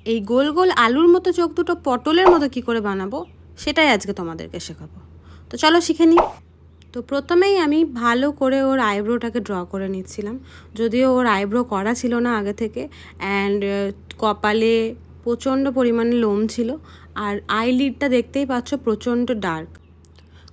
এই গোল গোল আলুর মতো চোখ দুটো পটলের মতো কি করে বানাবো সেটাই আজকে তোমাদেরকে শেখাবো। তো চলো শিখে নিই। তো প্রথমেই আমি ভালো করে ওর আইব্রোটাকে ড্র করে নিচ্ছিলাম, যদিও ওর আইব্রো করা ছিল না আগে থেকে। অ্যান্ড কপালে প্রচণ্ড পরিমাণে লোম ছিল, আর আইলিডটা দেখতেই পাচ্ছ প্রচণ্ড ডার্ক।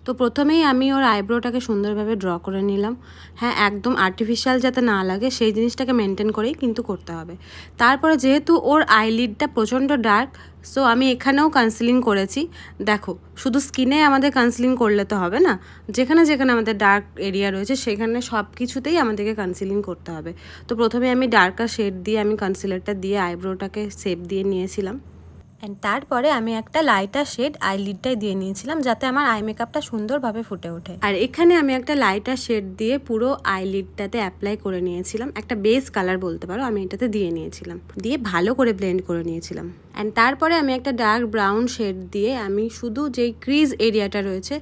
তো প্রথমেই আমি ওর আইব্রোটাকে সুন্দরভাবে ড্র করে নিলাম। হ্যাঁ, একদম আর্টিফিশিয়াল যাতে না লাগে সেই জিনিসটাকে মেনটেন করেই কিন্তু করতে হবে। তারপরে যেহেতু ওর আইলিডটা প্রচণ্ড ডার্ক, সো আমি এখানেও কনসিলিং করেছি। দেখো, শুধু স্কিনে আমাদের কনসিলিং করলে তো হবে না, যেখানে যেখানে আমাদের ডার্ক এরিয়া রয়েছে সেখানে সব কিছুতেই আমাদেরকে কনসিলিং করতে হবে। তো প্রথমে আমি ডার্কার শেড দিয়ে আমি কনসিলারটা দিয়ে আইব্রোটাকে শেপ দিয়ে নিয়েছিলাম। অ্যান্ড তারপরে আমি একটা লাইটার শেড আইলিডটাই দিয়ে নিয়েছিলাম, যাতে আমার আই মেকআপটা সুন্দরভাবে ফুটে ওঠে। আর এখানে আমি একটা লাইটার শেড দিয়ে পুরো আইলিডটাতে অ্যাপ্লাই করে নিয়েছিলাম। একটা বেস কালার বলতে পারো, আমি এটাতে দিয়ে নিয়েছিলাম, দিয়ে ভালো করে ব্লেন্ড করে নিয়েছিলাম। অ্যান্ড তারপরে আমি একটা ডার্ক ব্রাউন শেড দিয়ে আমি শুধু যেই ক্রিজ এরিয়াটা রয়েছে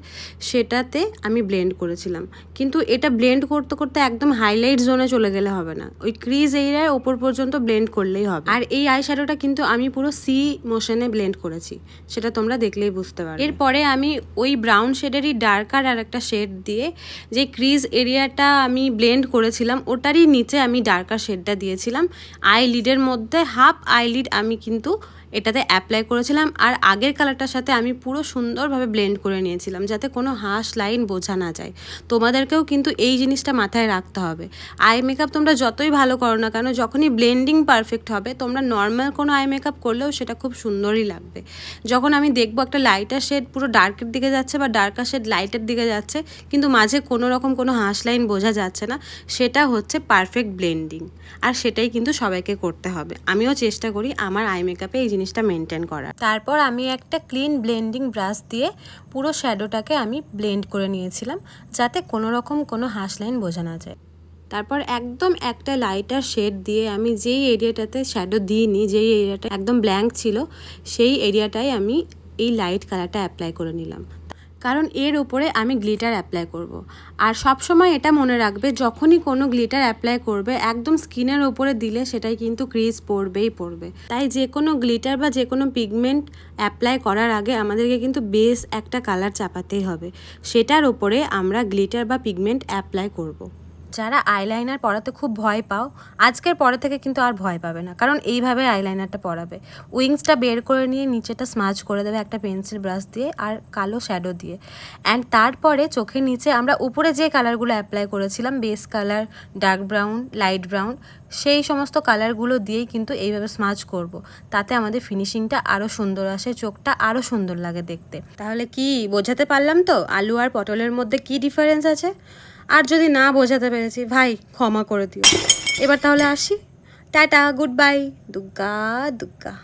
সেটাতে আমি ব্লেন্ড করেছিলাম। কিন্তু এটা ব্লেন্ড করতে করতে একদম হাইলাইট জোনে চলে গেলে হবে না, ওই ক্রিজ এরিয়ার ওপর পর্যন্ত ব্লেন্ড করলেই হবে। আর এই আই শ্যাডোটা কিন্তু আমি পুরো সি মোশনে ব্লেন্ড করেছি, সেটা তোমরা দেখলেই বুঝতে পারবে। এরপরে আমি ওই ব্রাউন শেডেরই ডার্কার আর একটা শেড দিয়ে যে ক্রিজ এরিয়াটা আমি ব্লেন্ড করেছিলাম ওটারই নিচে আমি ডার্কার শেডটা দিয়েছিলাম। আইলিডের মধ্যে হাফ আইলিড আমি কিন্তু এটাতে অ্যাপ্লাই করেছিলাম, আর আগের কালারটার সাথে আমি পুরো সুন্দরভাবে ব্লেন্ড করে নিয়েছিলাম, যাতে কোনো হাঁস লাইন বোঝা না যায়। তোমাদেরকেও কিন্তু এই জিনিসটা মাথায় রাখতে হবে। আই মেকআপ তোমরা যতই ভালো করো না কেন, যখনই ব্লেন্ডিং পারফেক্ট হবে, তোমরা নর্মাল কোনো আই মেকআপ করলেও সেটা খুব সুন্দরই লাগবে। যখন আমি দেখবো একটা লাইটার শেড পুরো ডার্কের দিকে যাচ্ছে বা ডার্কার শেড লাইটের দিকে যাচ্ছে, কিন্তু মাঝে কোনো রকম কোনো হাঁস লাইন বোঝা যাচ্ছে না, সেটা হচ্ছে পারফেক্ট ব্লেন্ডিং। আর সেটাই কিন্তু সবাইকে করতে হবে। আমিও চেষ্টা করি আমার আই মেকআপে এই জিনিসটা মেনটেন করার। তারপর আমি একটা ক্লিন ব্লেন্ডিং ব্রাশ দিয়ে পুরো শ্যাডোটাকে আমি ব্লেন্ড করে নিয়েছিলাম, যাতে কোনো রকম কোনো হাঁস লাইন বোঝা না যায়। তারপর একদম একটা লাইটার শেড দিয়ে আমি যেই এরিয়াটাতে শ্যাডো দিইনি, যেই এরিয়াটা একদম ব্ল্যাঙ্ক ছিল, সেই এরিয়াটাই আমি এই লাইট কালারটা অ্যাপ্লাই করে নিলাম, কারণ এর উপরে আমি গ্লিটার অ্যাপ্লাই করব। আর সব সময় এটা মনে রাখবে, যখনই কোনো গ্লিটার অ্যাপ্লাই করবে একদম স্কিনের উপরে দিলে সেটাই কিন্তু ক্রিজ পড়বেই পড়বে। তাই যে কোনো গ্লিটার বা যে কোনো পিগমেন্ট অ্যাপ্লাই করার আগে আমাদেরকে কিন্তু বেস একটা কালার চাপাতেই হবে, সেটার উপরে আমরা গ্লিটার বা পিগমেন্ট অ্যাপ্লাই করব। যারা আইলাইনার পরাতে খুব ভয় পাও, আজকের পরে থেকে কিন্তু আর ভয় পাবে না, কারণ এইভাবে আইলাইনারটা পরাবে। উইংসটা বের করে নিয়ে নিচেটা স্মাজ করে দেবে একটা পেন্সিল ব্রাশ দিয়ে আর কালো শ্যাডো দিয়ে। অ্যান্ড তারপরে চোখের নিচে আমরা উপরে যে কালারগুলো অ্যাপ্লাই করেছিলাম, base colour, dark brown, light brown, সেই সমস্ত কালারগুলো দিয়েই কিন্তু এইভাবে স্মাজ করব। তাতে আমাদের ফিনিশিংটা আরও সুন্দর আসে, চোখটা আরও সুন্দর লাগে দেখতে। তাহলে কি বোঝাতে পারলাম তো আলু আর পটলের মধ্যে কি ডিফারেন্স আছে? আর যদি না বোঝাতে পেরেছি ভাই ক্ষমা করে দিও। এবার তাহলে আসি, টাটা, গুড বাই, দুগ্গা দুগ্গা।